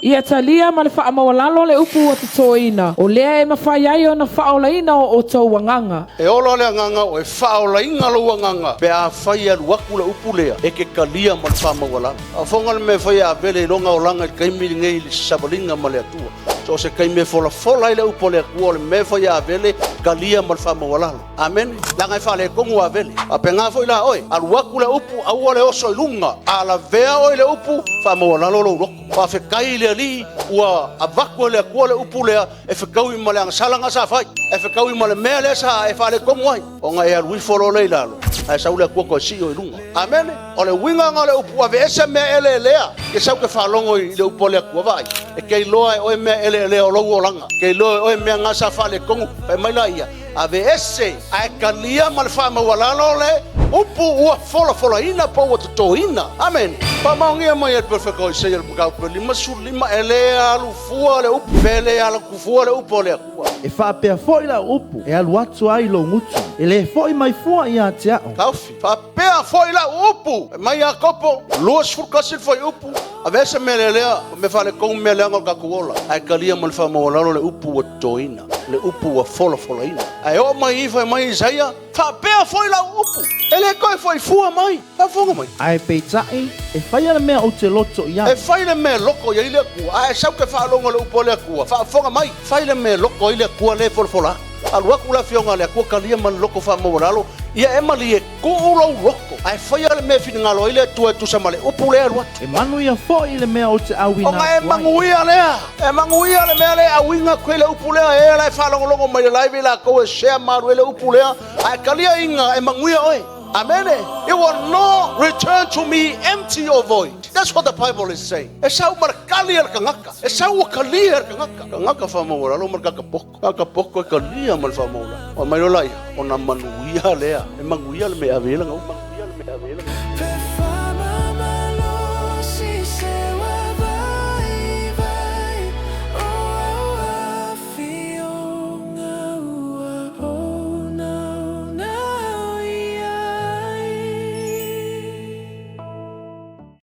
Ia talia ma le whaamawalalo le upu o te toina. O lea e mawhai ai o na whaolaina o tau wanganga. E ola le nganga o e whaolainga lo wanganga. Pe a whai alu aku le upu lea. E ke kalia ma le whaamawalalo. A whonga le me whai a vele longa o langa i kaimiri ngei le sabalinga ma le atua. So se kaime fola fola i le upu le akua le me whai a vele kalia ma le whaamawalalo. Amen. Langa i whale kongu a vele. A pe ngā whai la oi. Alu aku le upu aua le oso i lunga. A la vea oi le upu whaamawalalo lo roko. Pa whekai le ali ua avaku le akua le upu lea e whekau i ma le angasalanga sa whai. E whekau i ma le mea le sa e whale kongu ai. O ngai a rui folo le ilalo. Ai sau le akua koe si o i lunga. Amen. O le winga nga le upu a ve ese mea ele lea. Ke sau ke whalongo i le upu le akua vai. E kei loa e oe mea ele lea o lau o langa. Kei loa e oe mea ngasa whale kongu. Pai maila ia. A ve ese a e kalia ma le whamawalalo le upu ua fola ina pa ua tuto ina. Amen. Pa maungia mai e perfecto i se il mkau pe lima su lima ele alu fua le upu. Vele alu kufua le upu le akua. E whaapea fo i la upu. E alu atu ai lo ngutu. E le fo i mai fua i a te ao. Taufi. Whapea fo i la upu. E mai a kopo. Luas furkasil fo i upu. A vese me le lea. Me fale kong me leanga kakuola. Ai kalia ma le whamawalalo le upu ua toina. Le upu ua fola ina. Ai o mai ifa mai Isaia. Whapea fo i la upu. Ele koe fo i fua mai. Whafonga mai. Ai peitai. E whai ana mea o te loto i a. E whai le mea loko i le akua. Ai sau ke whaalonga le upo le akua. Whafonga mai. Whai le mea loko i le akua le fola. Alu aku la fionga le akua kalia man loko whamawalalo. Ia e mali e kuurau roko. Ai whai ale mea whingalo i le tua e tusa male. Upu le alu atu. E manu ia fo i le mea o te awina. O nga e manguia lea. E manguia le mea le awinga koe le upu lea. E lai whalongolongo mai le laivi la koe share maru e le upu lea. Ai kalia inga e manguia oe. Amen. It will not return to me empty or void. That's what the Bible is saying. E sau markali al kangaka. E sau kali al kangaka. Kangaka whamawala. Lo markaka poko. Kaka poko e kalia mal whamawala. O mai lo lai. O na manuia lea. E manguia le mea vela ngau.